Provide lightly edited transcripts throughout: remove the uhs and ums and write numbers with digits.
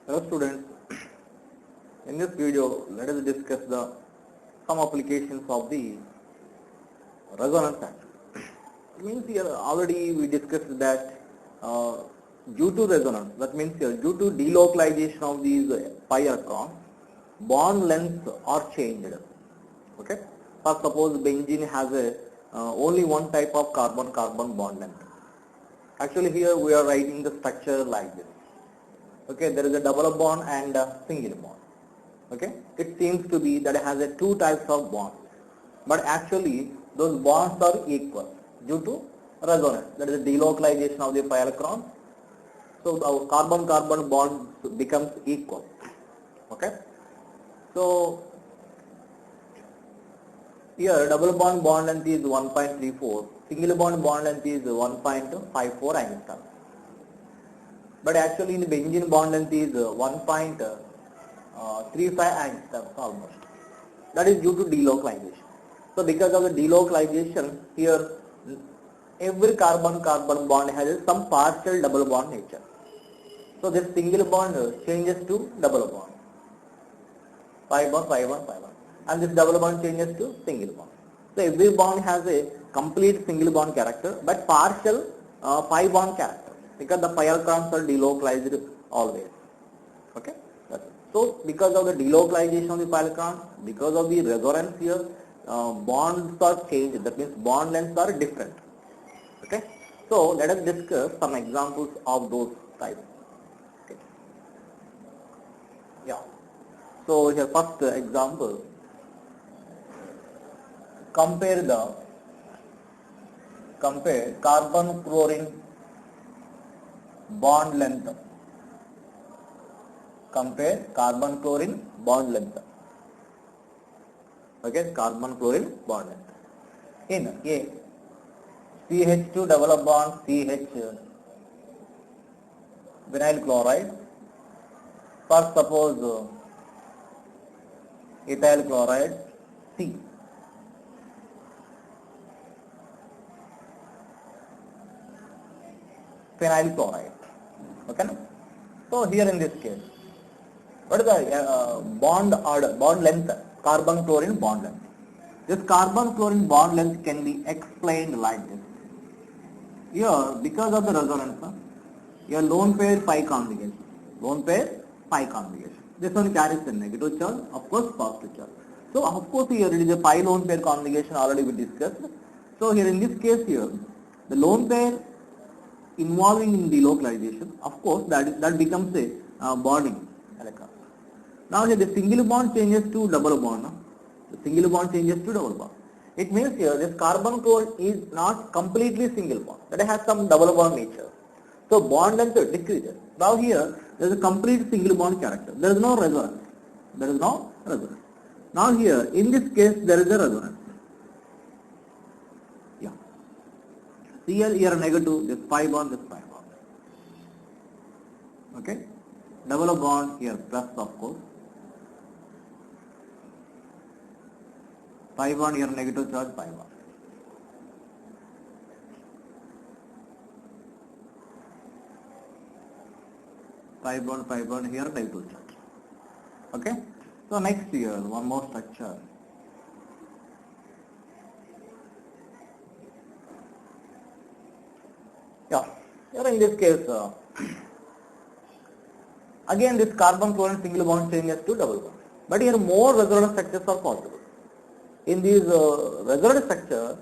Hello students, in this video let us discuss some applications of the resonance factor. It means here already we discussed that due to resonance, that means here due to delocalization of these pi electrons, bond lengths are changed. Okay, first suppose benzene has only one type of carbon-carbon bond length. Actually here we are writing the structure like this. Okay, there is a double bond and a single bond. Okay, it seems to be that it has two types of bonds, but actually those bonds are equal due to resonance, that is the delocalization of the pi electron. So the carbon-carbon bond becomes equal. Okay, so here double bond length is 1.34, single bond length is 1.54 angstrom. But actually in the benzene bond length is 1.35 angstroms almost. That is due to delocalization. So because of the delocalization, here every carbon-carbon bond has some partial double bond nature. So this single bond changes to double bond. 5 bond, 5 bond, 5 bond. And this double bond changes to single bond. So every bond has a complete single bond character but partial 5 bond character, because the pi electrons are delocalized always. Okay, that's it. So because of the delocalization of the pi electrons, because of the resonance here, bonds are changed. That means bond lengths are different. Okay, so let us discuss some examples of those types. Okay. Yeah. So here first example, compare carbon chlorine bond length. Compare carbon chlorine bond length. Okay, carbon chlorine bond length. In A, CH2 double bond CH vinyl chloride. First suppose ethyl chloride C. Phenyl chloride. Okay. So here in this case, what is the bond length? Carbon chlorine bond length. This carbon chlorine bond length can be explained like this. Here, because of the resonance, your lone pair pi conjugation. Lone pair pi conjugation. This one carries the negative charge, of course positive charge. So of course here it is a pi lone pair conjugation, already we discussed. So here in this case here, the lone pair involving in delocalization, of course that becomes a bonding electron. Now here the single bond changes to double bond. No? The single bond changes to double bond. It means here this carbon chlorine is not completely single bond, that it has some double bond nature. So bond length decreases. Now here there is a complete single bond character. There is no resonance. There is no resonance. Now here in this case there is a resonance. Yeah. Cl here negative, this pi bond, this pi bond. Okay. Double bond here plus of course. Pi bond here negative charge, pi bond. Pi bond here negative charge. Okay. So next here one more structure. Yeah. Here in this case, again this carbon chlorine single bond changes to double bond. But here more resonance structures are possible. In these resonance structures,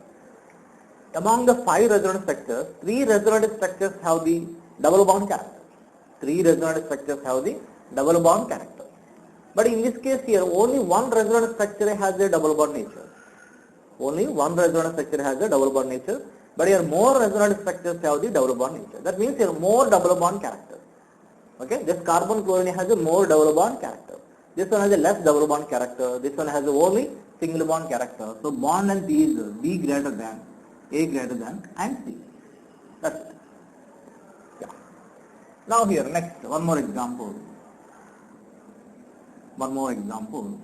among the 5 resonance structures, 3 resonance structures have the double bond character. 3 resonance structures have the double bond character. But in this case here, only one resonance structure has a double bond nature. Only one resonance structure has a double bond nature. But here more resonance structures have the double bond nature. That means here more double bond character. Okay, this carbon chlorine has a more double bond character. This one has a less double bond character. This one has only single bond character. So bond length is B greater than A greater than and C. That's it. Yeah. Now here next one more example. One more example.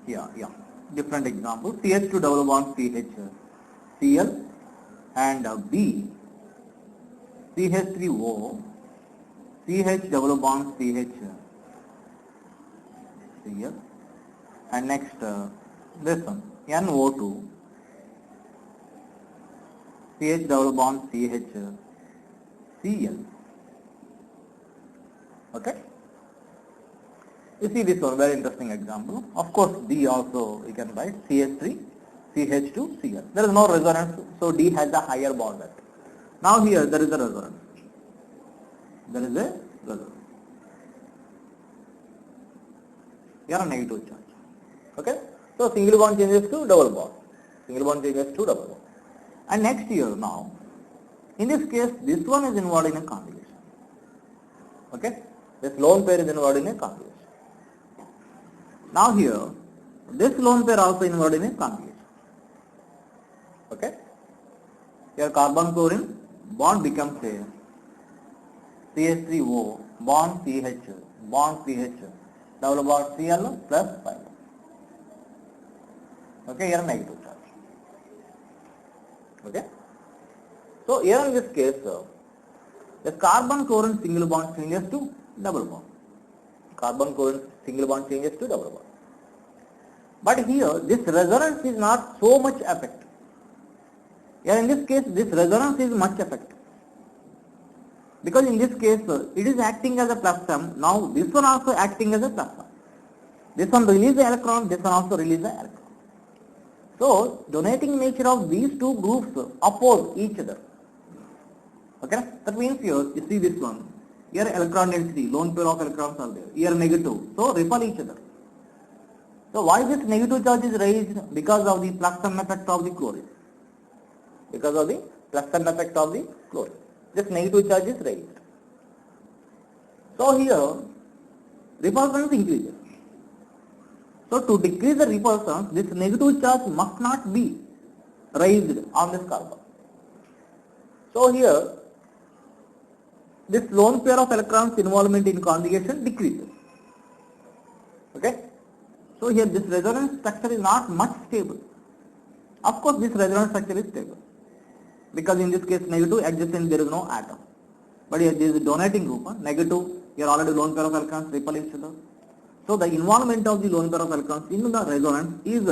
Yeah. Different example. CH2 double bond CH Cl and B CH3O, CH double bond CH, Cl, and next this one NO2, CH double bond CH, Cl. Okay. You see this one, very interesting example. Of course, D also you can write CH3, CH2, Cl. There is no resonance, so D has a higher bond length. Now here there is a resonance. There is a resonance. Here a negative charge. Okay. So single bond changes to double bond. Single bond changes to double bond. And next here now, in this case, this one is involved in a conjugation. Okay. This lone pair is involved in a conjugation. Now here, this lone pair also involved in a conjugation. Okay. Here carbon chlorine bond becomes a CH3O bond CH double bond Cl plus 5. Okay, here negative charge. Okay. So here in this case, the carbon chlorine single bond changes to double bond. Carbon chlorine single bond changes to double bond. But here this resonance is not so much effect. Here in this case this resonance is much effect. Because in this case it is acting as a plus term. Now this one also acting as a plus term. This one release the electron, this one also release the electron. So donating nature of these two groups oppose each other. Okay, that means here you see this one. Here electron density, lone pair of electrons are there. Here negative, so repel each other. So why this negative charge is raised? Because of the plus sum effect of the chlorine. Because of the plus sum effect of the chlorine. This negative charge is raised. So here repulsion increases. So to decrease the repulsion, this negative charge must not be raised on this carbon. So here this lone pair of electrons involvement in conjugation decreases. Okay. So here this resonance structure is not much stable. Of course this resonance structure is stable. Because in this case negative adjacent there is no atom. But here there is a donating group, negative, here already lone pair of electrons repel each other. So the involvement of the lone pair of electrons in the resonance is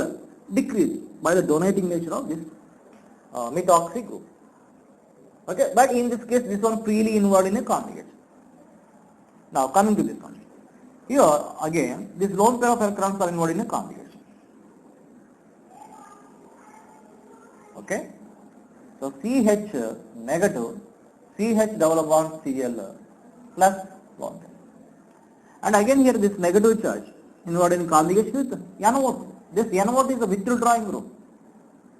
decreased by the donating nature of this methoxy group. Okay, but in this case this one freely involved in a conjugation. Now coming to this one. Here again this lone pair of electrons are involved in a conjugation. Okay. So CH negative, CH double bond Cl plus bond. And again here this negative charge involved in conjugation with NO2. This NO2 is a withdrawing group.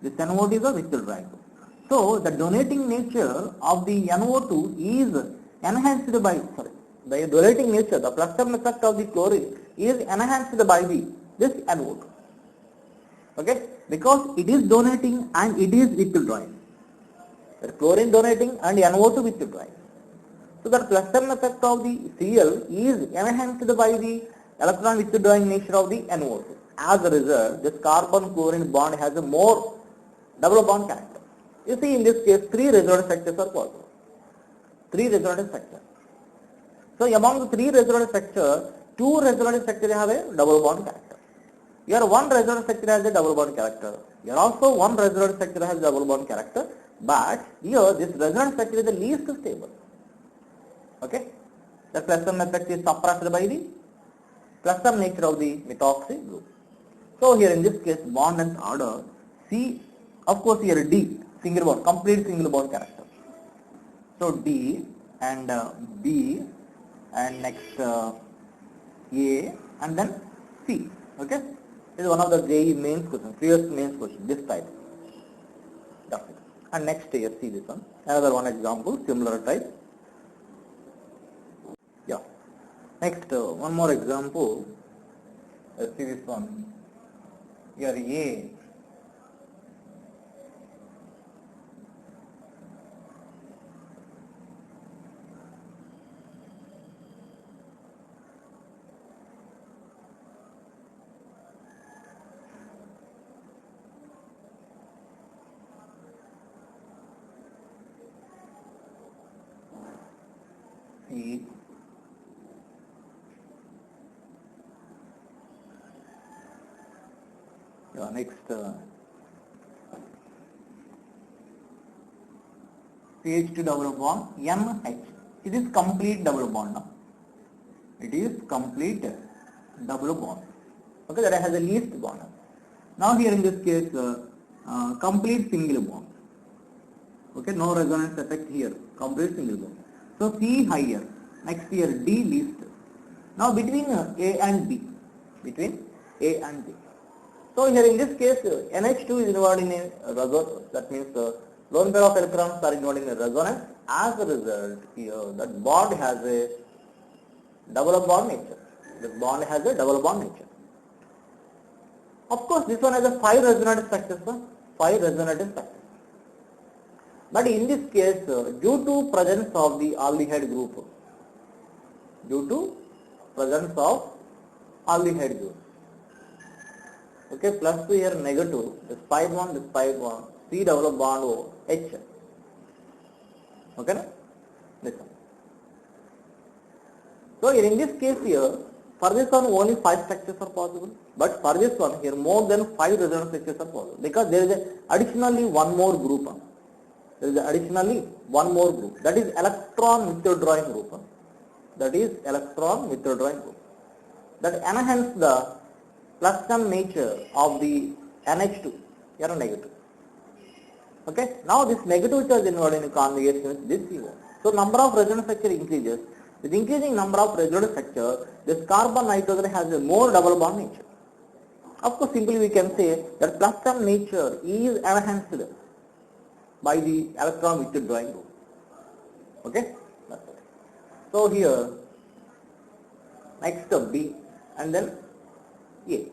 This NO2 is a withdrawing group. So the donating nature of the NO2 is enhanced by, the donating nature, the plus sum effect of the chlorine is enhanced by this NO2. Okay, because it is donating and it is withdrawing. The chlorine donating and NO2 withdrawing. So the plus sum effect of the Cl is enhanced by the electron withdrawing nature of the NO2. As a result, this carbon chlorine bond has a more double bond character. You see in this case 3 resonance structures are possible. 3 resonance structures. So among the 3 resonance structures, 2 resonance structures have a double bond character. Here 1 resonance structure has a double bond character. Here also 1 resonance structure has a double bond character. But here this resonance structure is the least stable. Okay. The plus sum effect is suppressed by the plus sum nature of the methoxy group. So here in this case bond length order C, of course here D, single bond, complete single bond character. So D and B and next A and then C. Okay. This is one of the JEE mains question, previous mains question, this type. And next here see this one, another one example, similar type. Yeah. Next one more example. Let's see this one. Here A. C. Yeah, next CH2 double bond NH. It is complete double bond now. It is complete double bond. Okay, that has the least bond. Now here in this case, complete single bond. Okay, no resonance effect here. Complete single bond. So C higher. Next here D least. Now between A and B. Between A and B. So here in this case, NH2 is involved in a resonance. That means lone pair of electrons are involved in a resonance. As a result, here that bond has a double bond nature. This bond has a double bond nature. Of course, this one has a 5 resonant structures. 5 resonant structures. But in this case, due to presence of the aldehyde group, okay, plus 2 here negative, this pi bond, C double bond O, H. Okay, na? This one. So here in this case here, for this one only 5 structures are possible, but for this one here more than 5 resonance structures are possible, because there is additionally one more group. There is additionally one more group, that is electron withdrawing group. That enhance the plaston nature of the NH2, here are negative. Okay, now this negative charge involved in conjugation with this CO. So number of resonance structure increases. With increasing number of resonance structure, this carbon nitrogen has a more double bond nature. Of course, simply we can say that plaston nature is enhanced by the electron withdrawing group. Okay, that's it. So here, next B and then A.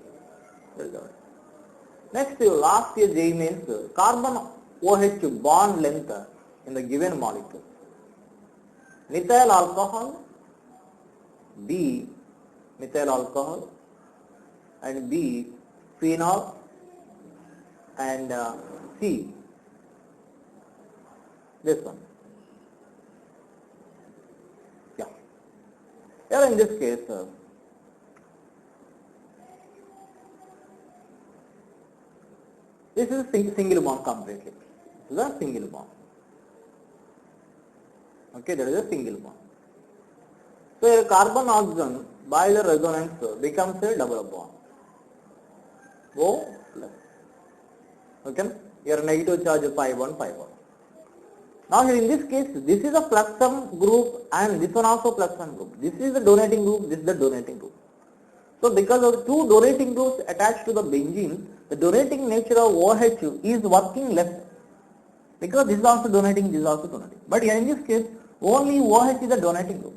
Next, last year J means carbon OH bond length in the given molecule. Methyl alcohol, B methyl alcohol, and B phenol, and C this one. Yeah. Here in this case, this is a single bond completely. This is a single bond. Okay, there is a single bond. So a carbon oxygen by the resonance becomes a double bond. O plus. Okay, here negative charge pi 1, pi 1. Now here in this case, this is a fluxum group and this one also fluxum group. This is the donating group, this is the donating group. So because of two donating groups attached to the benzene, the donating nature of OH is working less. Because this is also donating, this is also donating. But here in this case, only OH is a donating group.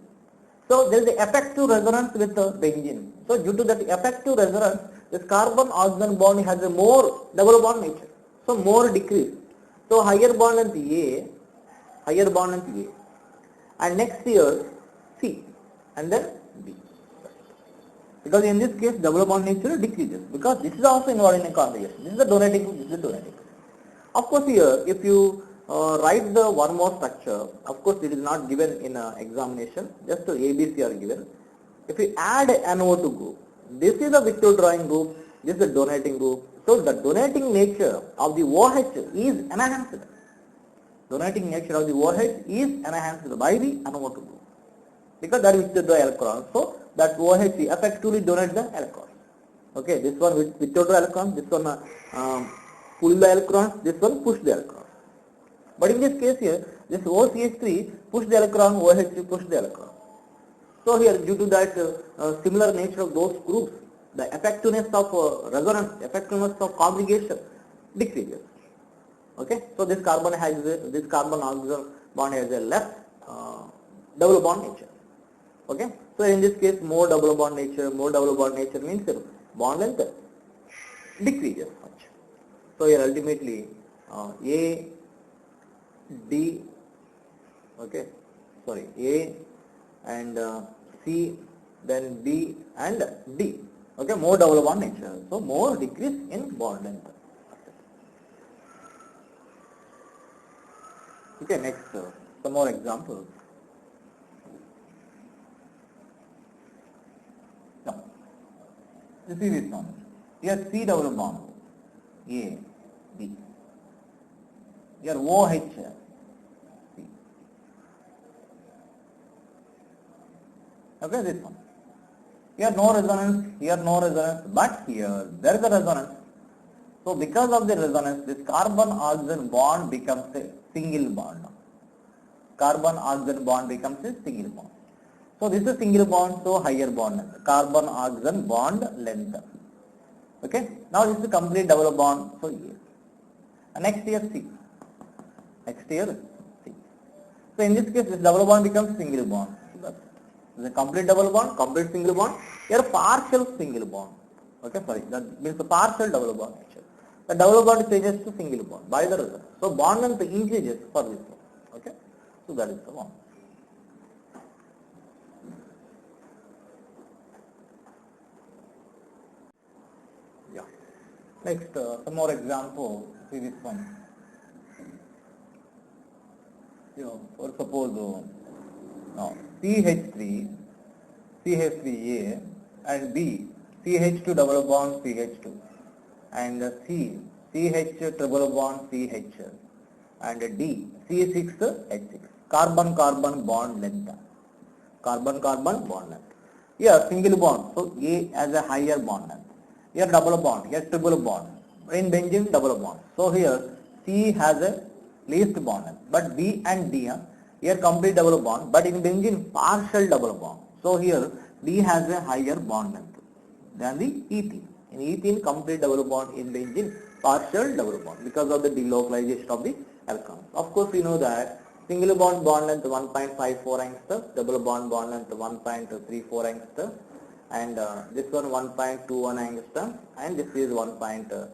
So there is the effective resonance with the benzene. So due to that effective resonance, this carbon oxygen bond has a more double bond nature. So more decrease. So higher bond length A, and next here C, and then B. Because in this case double bond nature decreases, because this is also involved in a conjugation. This is the donating group, this is the donating group. Of course here, if you write the one more structure, of course it is not given in examination, just ABC are given. If you add NO2 group, this is a withdrawing group, this is a donating group. So the donating nature of the OH is enhanced. Donating nature of the OH is enhanced by the NO2 group, because that withdraw electrons. So that OH effectively donates the electrons. Okay, this one withdraw electrons, this one pull the electrons, this one push the electrons. But in this case here, this OCH3 push the electron, OH push the electron. So here, due to that similar nature of those groups, the effectiveness of resonance, effectiveness of conjugation decreases. Okay, so this carbon oxygen bond has a less double bond nature. Okay, so in this case, more double bond nature means bond length decreases much. So here ultimately A, D, okay, sorry, A and C, then B and D. Okay, more double bond nature. So more decrease in bond length. Okay, next some more examples. You see this one. Here C double bond, A, B. Here OH, C. Okay, this one. Here no resonance, but here there is a resonance. So because of the resonance, this carbon-oxygen bond becomes a single bond. Carbon-oxygen bond becomes a single bond. So this is single bond, so higher bond length. Carbon-oxygen bond length. Okay. Now this is complete double bond. So here. And next here C. Next here C. So in this case, this double bond becomes single bond. So that's it. This is a complete double bond, complete single bond. Here partial single bond. Okay, sorry, that means a partial double bond actually. The double bond changes to single bond by the resonance. So bond length increases for this one. Okay, so that is the one. Yeah. Next, some more example. See this one. For suppose CH3A and B, CH2 double bond CH2, and C, CH triple bond CH, and D, C6H6. Carbon-carbon bond length. Carbon-carbon bond length. Here single bond, so A has a higher bond length. Here double bond, here triple bond. In benzene double bond. So here C has a least bond length, but B and D here complete double bond, but in benzene partial double bond. So here D has a higher bond length than the ethene. In ethene complete double bond, in benzene partial double bond because of the delocalization of the electrons. Of course we know that single bond length 1.54 angstrom, double bond length 1.34 angstrom, and this one 1.21 angstrom, and this is 1.39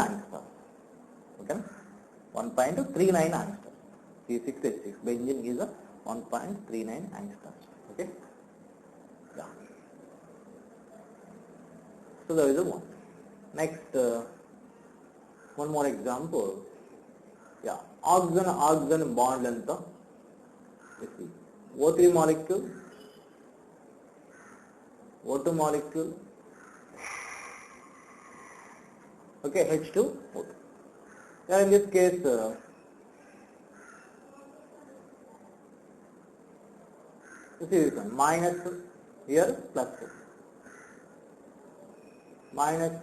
angstrom. Okay, 1.39 angstrom. C6H6 benzene is a 1.39 angstrom. Okay. Yeah. So there is a one. Next, one more example. Yeah, oxygen bond length. Let's see. O3 molecule, O2 molecule. Okay, H2, O2. Here in this case, you see this one, minus here, plus minus.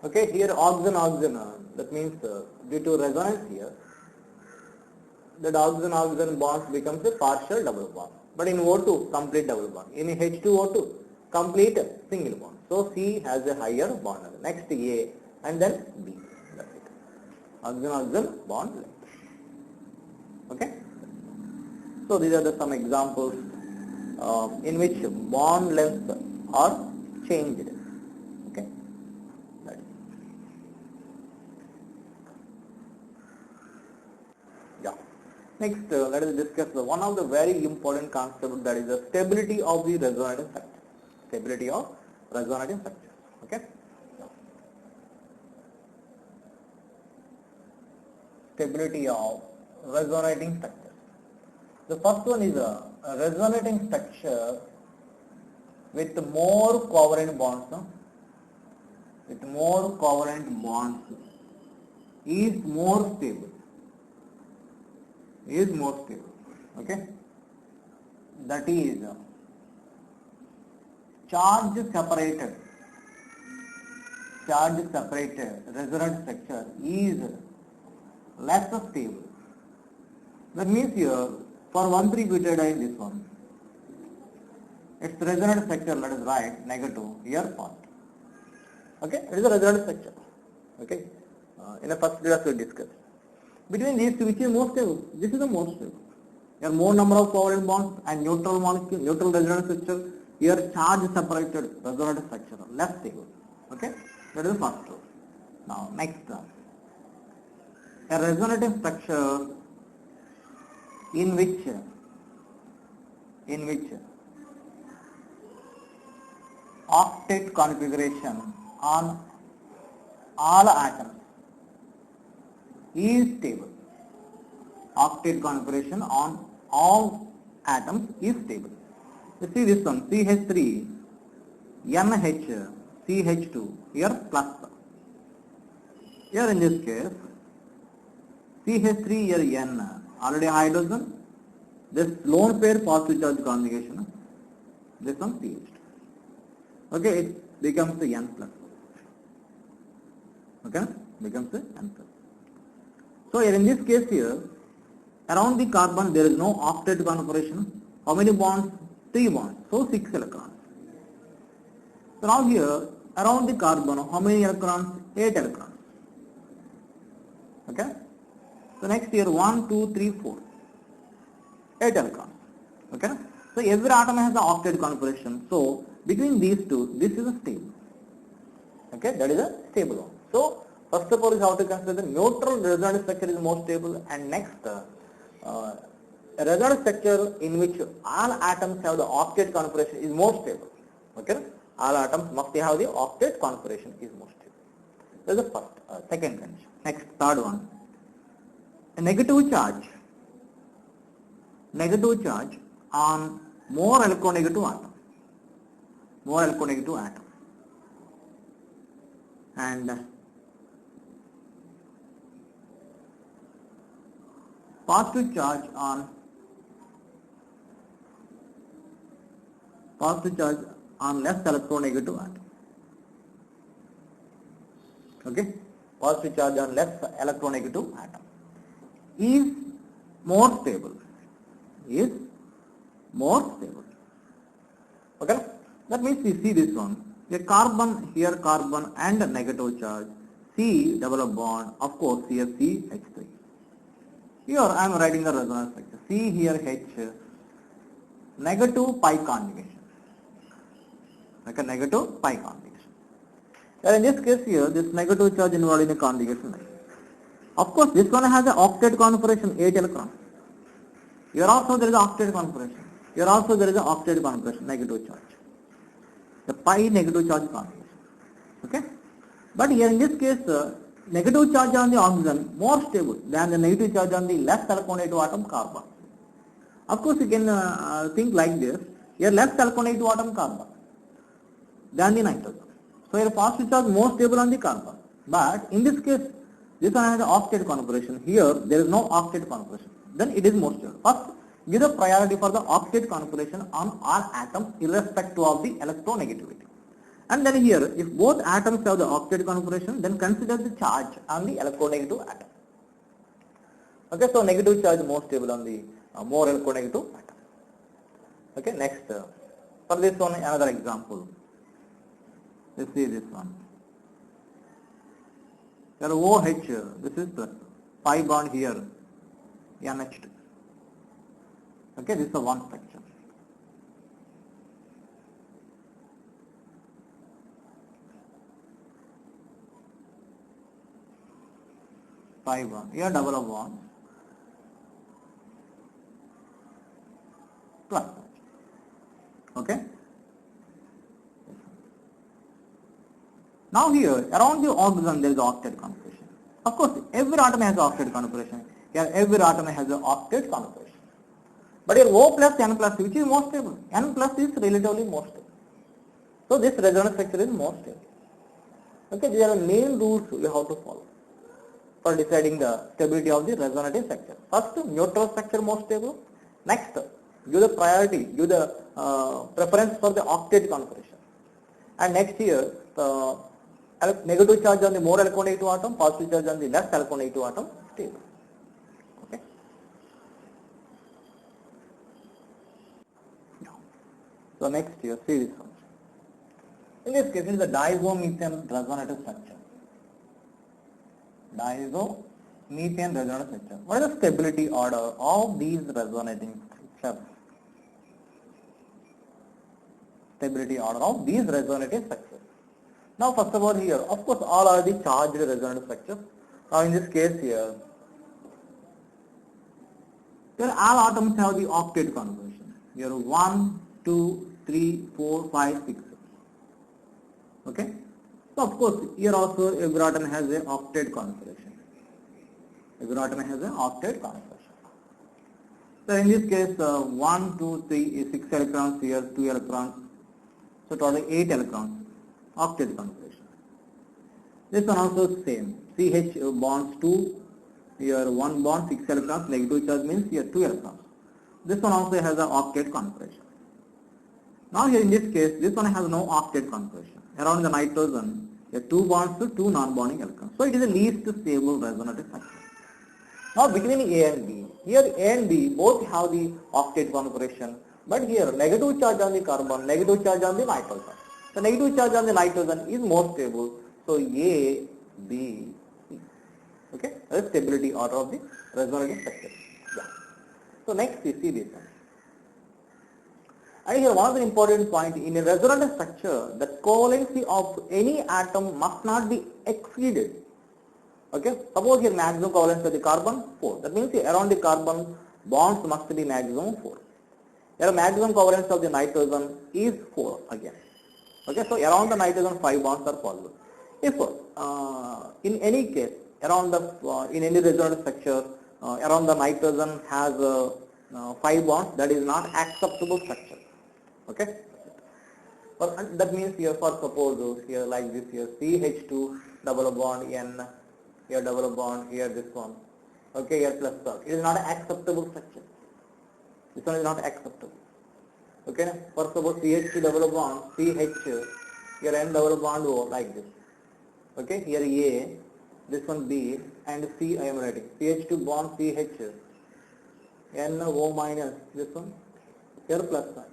Okay, here oxygen, that means due to resonance here, that oxygen bond becomes a partial double bond. But in O2, complete double bond. In H2O2, complete single bond. So C has a higher bond. Next A and then B. That's it. Oxygen bond length. Okay. So these are some examples in which bond lengths are changed. Okay. Yeah. Next, let us discuss one of the very important concepts, that is the stability of the resonating structure. Stability of resonating structure. Okay. Stability of resonating structure. The first one is a resonating structure with more covalent bonds. No? With more covalent bonds is more stable. Is more stable. Okay. That is charge separated resonant structure is less stable. That means here for 1,3-butadiene, this one, its resonant structure, let us write negative here part. Okay, it is a resonant structure. Okay, in the first class we discussed. Between these two, which is more stable? This is the most stable. Here more number of covalent bonds and neutral molecule, neutral resonance structure. Here charge separated resonant structure, less stable. Okay, that is the first rule. Now next, a resonating structure in which octet configuration on all atoms is stable. Octet configuration on all atoms is stable. You see this one, CH3, NH, CH2, here plus. Here in this case, CH3 here N, already hydrogen, this lone pair positive charge conjugation, this one CH2. Okay, it becomes the N plus. Okay, becomes the N plus. So here in this case here, around the carbon there is no octet configuration. How many bonds? 3 bonds. So 6 electrons. So now here, around the carbon, how many electrons? 8 electrons. Okay. So next here, 1, 2, 3, 4. 8 electrons. Okay. So every atom has the octet configuration. So between these two, this is a stable. Okay, that is a stable one. So first of all is how to consider the neutral resonance structure is more stable, and next a resonance structure in which all atoms have the octet configuration is more stable. Okay, all atoms must have the octet configuration is more stable. That is the first, second condition. Next, third one. A negative charge on more electronegative atom. More electronegative atom. And positive charge on less electronegative atom. Okay, positive charge on less electronegative atom is more stable. Okay, that means we see this one. A carbon here, carbon and a negative charge, C double bond, of course here CH3. Here I am writing the resonance structure. C here H, negative pi conjugation. Like a negative pi conjugation. And in this case here, this negative charge involved in a conjugation. Of course, this one has an octet configuration, 8 electrons. Here also there is an octet configuration. Here also there is an octet configuration, negative charge. The pi negative charge configuration. Okay? But here in this case, negative charge on the oxygen more stable than the negative charge on the less electronegative atom carbon. Of course, you can think like this. Here less electronegative atom carbon than the nitrogen. So here positive charge more stable on the carbon. But in this case, this one has an octet configuration. Here there is no octet configuration. Then it is more stable. First, give the priority for the octet configuration on all atoms irrespective of the electronegativity. And then here, if both atoms have the octet configuration, then consider the charge on the electronegative atom. Okay, so negative charge more stable on the more electronegative atom. Okay, next, for this one another example. Let's see this one. Here OH, this is plus, pi bond here, NH2. Okay, this is a one structure. Pi bond, here double of bond, plus. Okay. Now here, around the oxygen there is octet configuration. Of course, every atom has octet configuration. Here every atom has an octet configuration. But here O plus N plus, which is more stable? N plus is relatively more stable. So this resonance structure is more stable. Okay, these are the main rules you have to follow for deciding the stability of the resonative structure. First, neutral structure more stable. Next, give the priority, give the preference for the octet configuration. And next here, negative charge on the more electronegative atom, positive charge on the less electronegative atom, stable. Okay. So next here, see this one. In this case, it is the diazomethane resonative structure. Diazomethane resonative structure. What is the stability order of these resonating structures? Stability order of these resonative structures. Now first of all here, of course all are the charged resonance structures. Now in this case here all atoms have the octet configuration. Here 1, 2, 3, 4, 5, 6. Okay. So of course here also every atom has an octet configuration. Every atom has an octet configuration. So in this case, 1, 2, 3 is 6 electrons here, 2 electrons. So total 8 electrons, octet configuration. This one also same. CH bonds 2, here 1 bond, 6 electrons, negative charge means here 2 electrons. This one also has an octet configuration. Now here in this case, this one has no octet configuration. Around the nitrogen, there are 2 bonds to 2 non-bonding electrons. So it is the least stable resonative structure. Now between A and B, here A and B both have the octet configuration, but here negative charge on the carbon, negative charge on the nitrogen. The negative charge on the nitrogen is more stable, so A, B, C. Okay, that is stability order of the resonative structure. Yeah. So next we see this one. And here one of the important point in a resonance structure, the covalency of any atom must not be exceeded. Okay, suppose here maximum covalence of the carbon 4. That means around the carbon bonds must be maximum 4. Here maximum covalence of the nitrogen is 4 again. Okay, so around the nitrogen 5 bonds are possible. If in any case around the in any resonance structure around the nitrogen has 5 bonds, that is not acceptable structure. Okay, but that means here for suppose here like this here CH2 double bond N, here double bond, here this one, okay, here plus salt. It is not an acceptable structure. This one is not acceptable. Okay, for suppose CH2 double bond CH, here N double bond O like this. Okay, here A, this one B, and C I am writing CH2 bond CH, N O minus this one, here plus salt.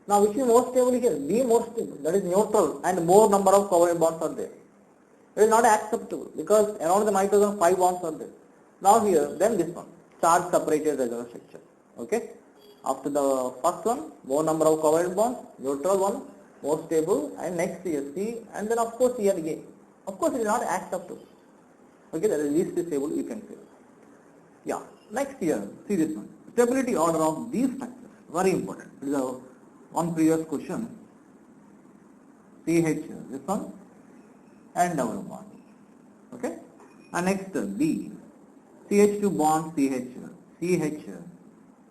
Now which is more stable here? B more stable, that is neutral, and more number of covalent bonds are there. It is not acceptable because around the nitrogen 5 bonds are there. Now here, then this one, charge separated resonance structure. Okay, after the first one, more number of covalent bonds, neutral one, more stable, and next here C, and then of course here A. Of course it is not acceptable. Okay, that is least stable you can say. Yeah, next here, see this one, stability order of these structures, very important. It is a one previous question. CH, this one, and double bond. Okay, and next B, CH2 bond CH, CH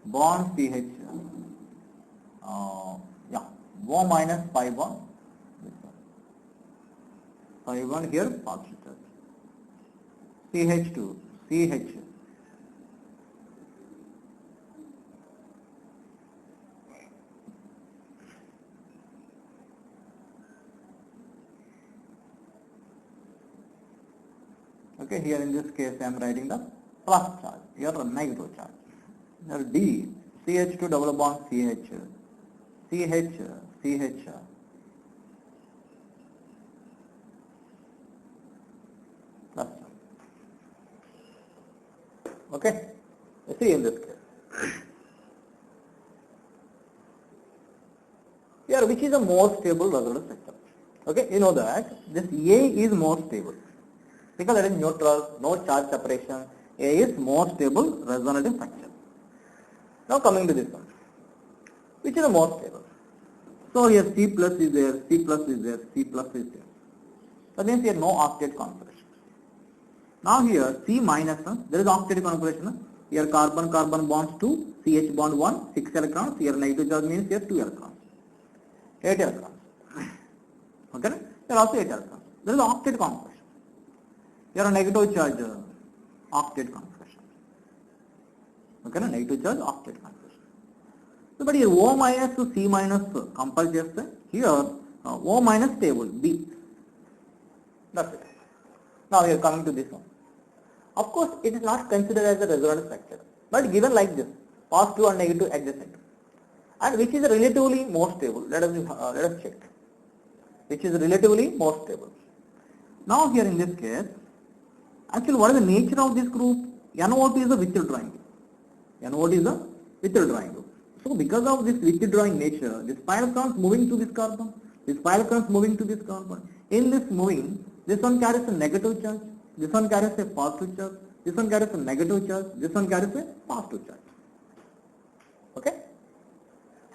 bond CH, yeah, O minus pi bond, this one, pi bond here positive, CH2, CH, okay, here in this case I am writing the plus charge, here the negative charge. Here D, CH2 double bond CH, CH, CH, plus charge. Okay, you see in this case. Here which is a more stable resonance structure? Okay, you know that this A is more stable. Because it is neutral, no charge separation, A is more stable resonative structure. Now coming to this one, which is the more stable? So here C plus is there, C plus is there, C plus is there. That means here no octet configuration. Now here C minus, there is octet configuration. Here carbon bonds 2, CH bond 1, 6 electrons. Here negative charge means here 2 electrons, 8 electrons. Okay, here also 8 electrons. There is octet configuration. Here a negative charge, octet configuration. Okay, negative charge, octet configuration. So, but here O minus to C minus compare cheste, here O minus stable, B. That's it. Now we are coming to this one. Of course, it is not considered as a resonance structure, but given like this, positive and negative adjacent. And which is relatively more stable? Let us check. Which is relatively more stable. Now here in this case, actually what is the nature of this group? NO2 is a withdrawing group. NO2 is a withdrawing group. So because of this withdrawing nature, this pi electrons moving to this carbon, this pi electrons moving to this carbon. In this moving, this one carries a negative charge, this one carries a positive charge, this one carries a negative charge, this one carries a positive charge. Okay?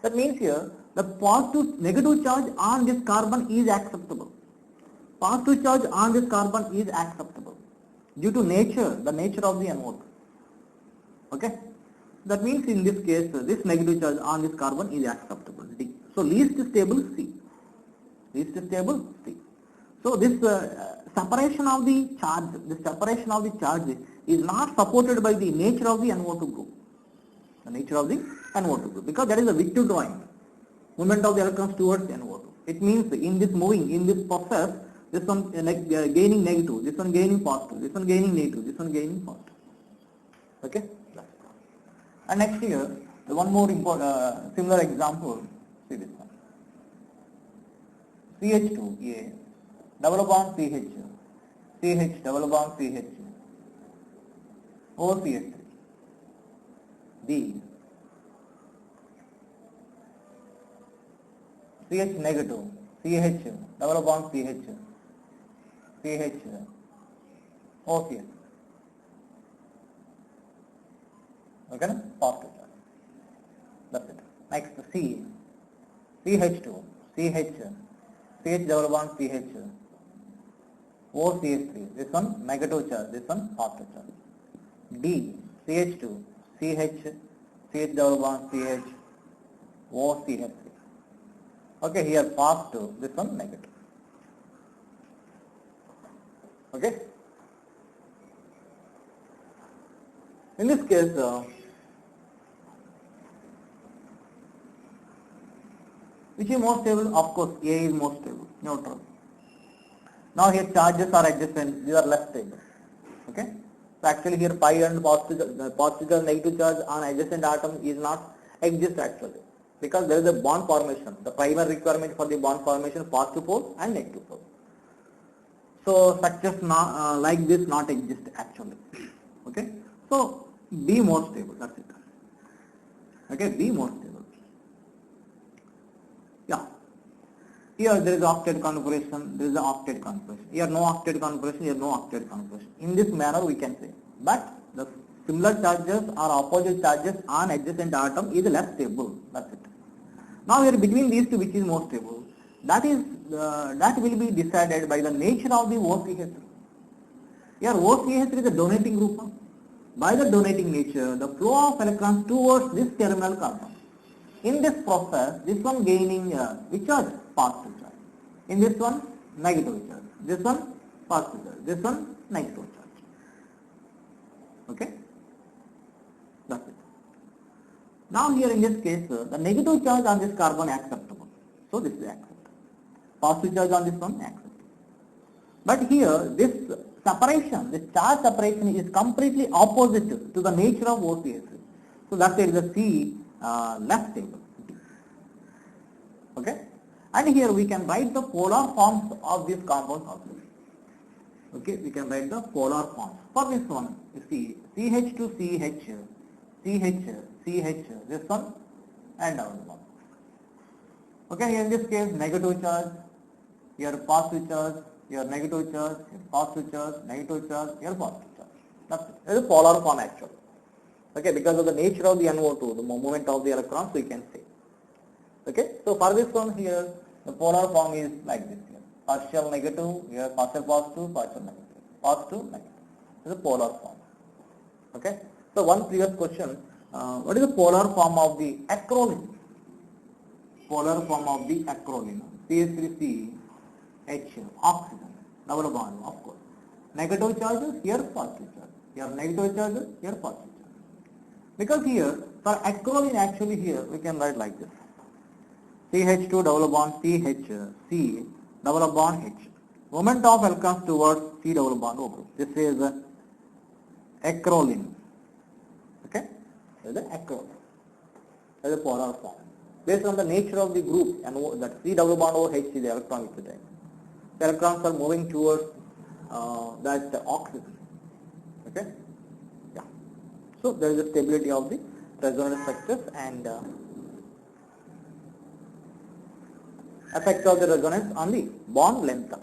That means here the positive negative charge on this carbon is acceptable. Positive charge on this carbon is acceptable due to nature, the nature of the NO2. Okay? That means in this case, this negative charge on this carbon is acceptable, D. So least stable C. Least stable C. So this separation of the charge is not supported by the nature of the NO2 group. The nature of the NO2 group, because that is a withdrawing movement of the electrons towards NO2. It means in this process, this one gaining negative, this one gaining positive, this one gaining negative, this one gaining positive. Okay. And next here, the one more important similar example. See this one. CH2A double bond CH, CH double bond CH, OCH3, D, CH negative, CH double bond CH, CH, OCH. Okay, positive charge. That's it. Next C, CH2, CH, CH double bond CH, OCH3. This one negative charge, this one positive charge. D, CH2, CH, CH double bond CH, OCH3. Okay, here positive, this one negative. Okay. In this case, which is more stable? Of course, A is more stable, neutral. Now here charges are adjacent, these are less stable. Okay. So actually here pi and positive and negative charge on adjacent atom is not exist actually, because there is a bond formation. The primary requirement for the bond formation is positive pole and negative pole. So structures not, like this not exist actually. Okay. So B more stable, that's it. Okay, B more stable. Yeah. Here there is octet configuration, there is an octet configuration. Here no octet configuration, here no octet configuration. In this manner we can say. But the similar charges or opposite charges on adjacent atom is less stable. That's it. Now here between these two, which is more stable, that will be decided by the nature of the OCH3. Here OCH3 is a donating group. By the donating nature, the flow of electrons towards this terminal carbon. In this process, this one gaining which charge? Positive charge. In this one, negative charge. This one, positive charge. This one, negative charge. Okay? That's it. Now here in this case, the negative charge on this carbon acceptable. So this is acceptable. Positive charge on this one acceptable. But here, this separation, this charge separation is completely opposite to the nature of OCH3. So that is the C less stable. Okay? And here we can write the polar forms of these compounds also. Okay, we can write the polar forms. For this one, you see CH2CH, CH, CH, this one and another one. Okay, here in this case negative charge, here positive charge, here negative charge, here positive charge, negative charge, here positive charge. That's it. It is a polar form actually. Okay, because of the nature of the NO2, the movement of the electrons, we can say. Okay, so for this one here, the polar form is like this here. Partial negative, here partial positive, partial negative. Positive, negative. This is a polar form. Okay, so one previous question, what is the polar form of the acrolein? Polar form of the acrolein. CH3C, H, oxygen, double bond, of course. Negative charges, here positive charge. Here negative charges, here positive charge. Because here, for acrolein actually here, we can write like this. CH2 double bond CH, C double bond H. Moment of electrons towards C double bond O group. This is acrolein. Okay? This is the acrolein. This is the polar form. Based on the nature of the group, and that C double bond OH is the electron equivalent. The electrons are moving towards that oxygen. Okay? Yeah. So there is a stability of the resonance structures and effect of the resonance on the bond length.